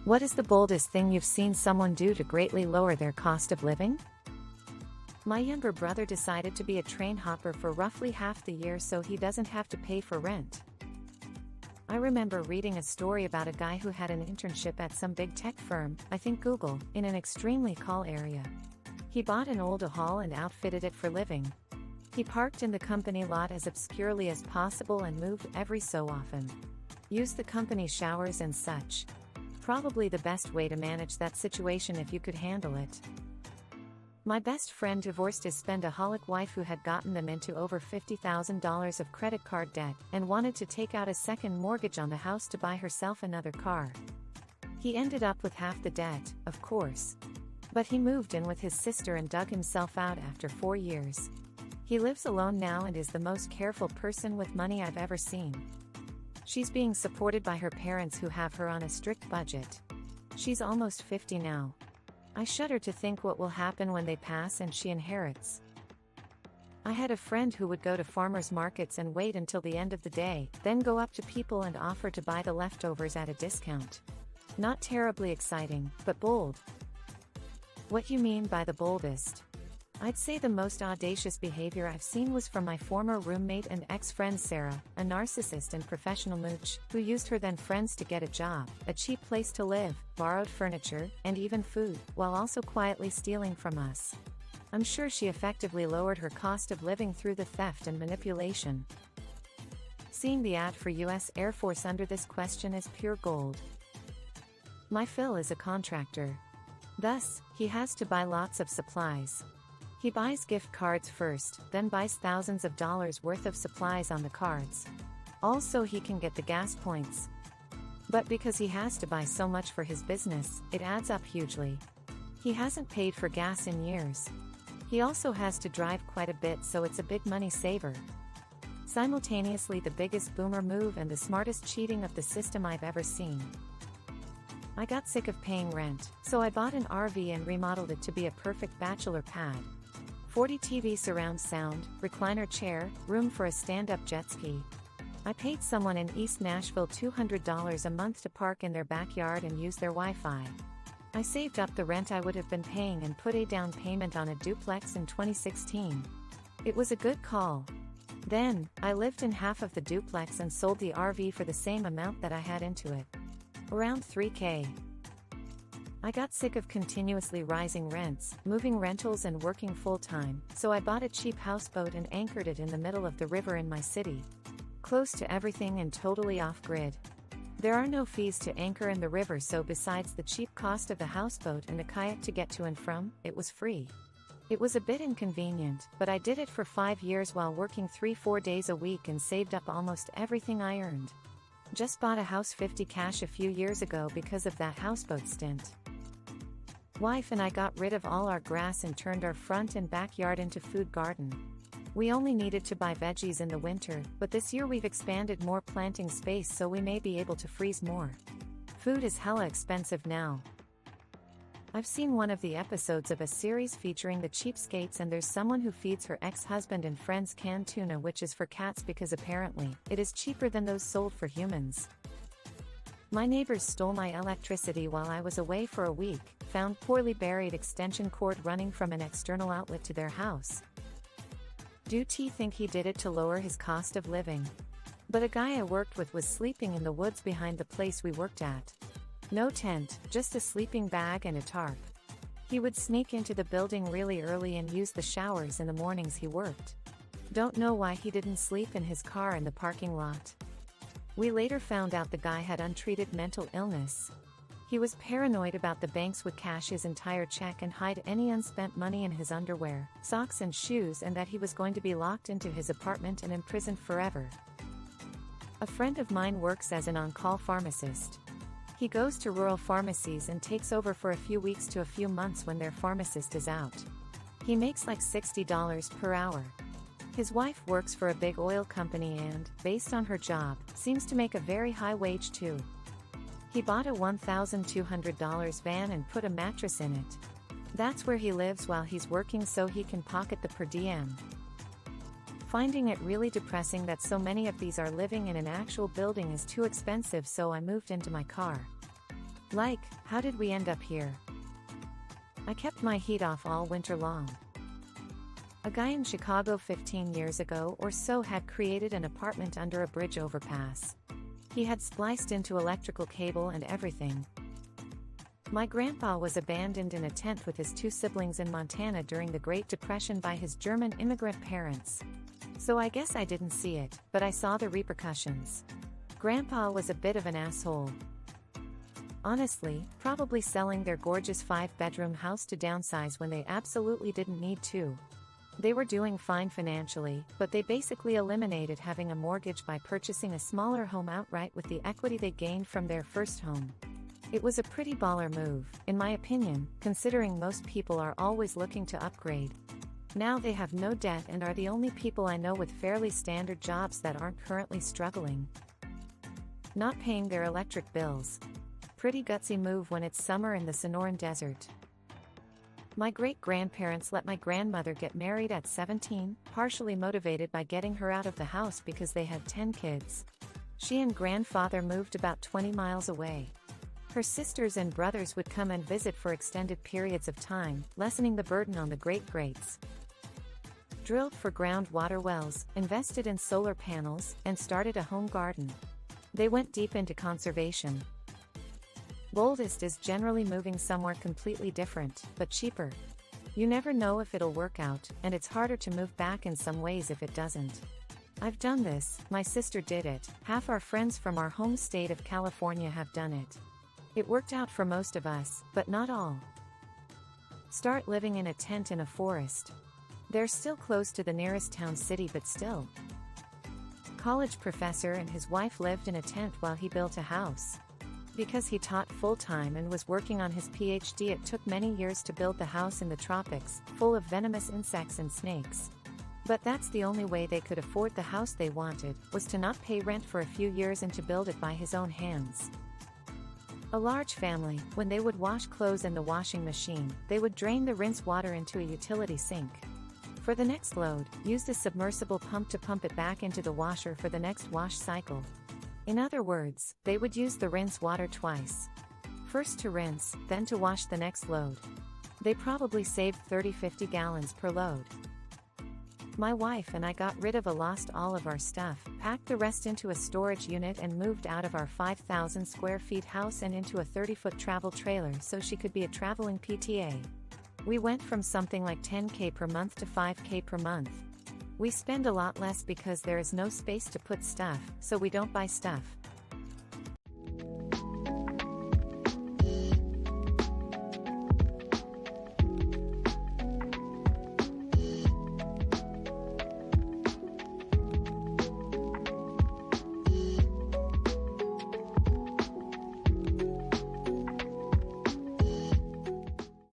What is the boldest thing you've seen someone do to greatly lower their cost of living? My younger brother decided to be a train hopper for roughly half the year so he doesn't have to pay for rent. I remember reading a story about a guy who had an internship at some big tech firm, I think Google, in an extremely cool area. He bought an old hall and outfitted it for living. He parked in the company lot as obscurely as possible and moved every so often. Used the company showers and such. Probably the best way to manage that situation if you could handle it. My best friend divorced his spendaholic wife who had gotten them into over $50,000 of credit card debt and wanted to take out a second mortgage on the house to buy herself another car. He ended up with half the debt, of course. But he moved in with his sister and dug himself out after 4 years. He lives alone now and is the most careful person with money I've ever seen. She's being supported by her parents who have her on a strict budget. She's almost 50 now. I shudder to think what will happen when they pass and she inherits. I had a friend who would go to farmers markets and wait until the end of the day, then go up to people and offer to buy the leftovers at a discount. Not terribly exciting, but bold. What you mean by the boldest? I'd say the most audacious behavior I've seen was from my former roommate and ex-friend Sarah, a narcissist and professional mooch, who used her then friends to get a job, a cheap place to live, borrowed furniture, and even food, while also quietly stealing from us. I'm sure she effectively lowered her cost of living through the theft and manipulation. Seeing the ad for US Air Force under this question is pure gold. My Phil is a contractor. Thus, he has to buy lots of supplies. He buys gift cards first, then buys thousands of dollars worth of supplies on the cards. Also, he can get the gas points. But because he has to buy so much for his business, it adds up hugely. He hasn't paid for gas in years. He also has to drive quite a bit, so it's a big money saver. Simultaneously the biggest boomer move and the smartest cheating of the system I've ever seen. I got sick of paying rent, so I bought an RV and remodeled it to be a perfect bachelor pad. 40 TV surround sound, recliner chair, room for a stand-up jet ski. I paid someone in East Nashville $200 a month to park in their backyard and use their Wi-Fi. I saved up the rent I would have been paying and put a down payment on a duplex in 2016. It was a good call. Then, I lived in half of the duplex and sold the RV for the same amount that I had into it. Around $3,000. I got sick of continuously rising rents, moving rentals and working full-time, so I bought a cheap houseboat and anchored it in the middle of the river in my city. Close to everything and totally off-grid. There are no fees to anchor in the river, so besides the cheap cost of the houseboat and a kayak to get to and from, it was free. It was a bit inconvenient, but I did it for 5 years while working 3-4 days a week and saved up almost everything I earned. Just bought a house 50 cash a few years ago because of that houseboat stint. Wife and I got rid of all our grass and turned our front and backyard into food garden. We only needed to buy veggies in the winter, but this year we've expanded more planting space so we may be able to freeze more. Food is hella expensive now. I've seen one of the episodes of a series featuring the cheapskates and there's someone who feeds her ex-husband and friends canned tuna, which is for cats because apparently, it is cheaper than those sold for humans. My neighbors stole my electricity while I was away for a week, found poorly buried extension cord running from an external outlet to their house. Do T think he did it to lower his cost of living? But a guy I worked with was sleeping in the woods behind the place we worked at. No tent, just a sleeping bag and a tarp. He would sneak into the building really early and use the showers in the mornings he worked. Don't know why he didn't sleep in his car in the parking lot. We later found out the guy had untreated mental illness. He was paranoid about the banks would cash his entire check and hide any unspent money in his underwear, socks and shoes, and that he was going to be locked into his apartment and imprisoned forever. A friend of mine works as an on-call pharmacist. He goes to rural pharmacies and takes over for a few weeks to a few months when their pharmacist is out. He makes like $60 per hour. His wife works for a big oil company and, based on her job, seems to make a very high wage too. He bought a $1,200 van and put a mattress in it. That's where he lives while he's working so he can pocket the per diem. Finding it really depressing that so many of these are living in an actual building is too expensive, so I moved into my car. Like, how did we end up here? I kept my heat off all winter long. A guy in Chicago 15 years ago or so had created an apartment under a bridge overpass. He had spliced into electrical cable and everything. My grandpa was abandoned in a tent with his 2 siblings in Montana during the Great Depression by his German immigrant parents. So I guess I didn't see it, but I saw the repercussions. Grandpa was a bit of an asshole. Honestly, probably selling their gorgeous 5-bedroom house to downsize when they absolutely didn't need to. They were doing fine financially, but they basically eliminated having a mortgage by purchasing a smaller home outright with the equity they gained from their first home. It was a pretty baller move, in my opinion, considering most people are always looking to upgrade. Now they have no debt and are the only people I know with fairly standard jobs that aren't currently struggling. Not paying their electric bills. Pretty gutsy move when it's summer in the Sonoran Desert. My great-grandparents let my grandmother get married at 17, partially motivated by getting her out of the house because they had 10 kids. She and grandfather moved about 20 miles away. Her sisters and brothers would come and visit for extended periods of time, lessening the burden on the great-greats. Drilled for groundwater wells, invested in solar panels, and started a home garden. They went deep into conservation. Boldest is generally moving somewhere completely different, but cheaper. You never know if it'll work out, and it's harder to move back in some ways if it doesn't. I've done this, my sister did it, half our friends from our home state of California have done it. It worked out for most of us, but not all. Start living in a tent in a forest. They're still close to the nearest town city, but still. College professor and his wife lived in a tent while he built a house. Because he taught full-time and was working on his PhD, it took many years to build the house in the tropics, full of venomous insects and snakes. But that's the only way they could afford the house they wanted, was to not pay rent for a few years and to build it by his own hands. A large family, when they would wash clothes in the washing machine, they would drain the rinse water into a utility sink. For the next load, use the submersible pump to pump it back into the washer for the next wash cycle. In other words, they would use the rinse water twice. First to rinse, then to wash the next load. They probably saved 30-50 gallons per load. My wife and I got rid of all of our stuff, packed the rest into a storage unit and moved out of our 5,000 square feet house and into a 30-foot travel trailer so she could be a traveling PTA. We went from something like $10K per month to $5K per month. We spend a lot less because there is no space to put stuff, so we don't buy stuff.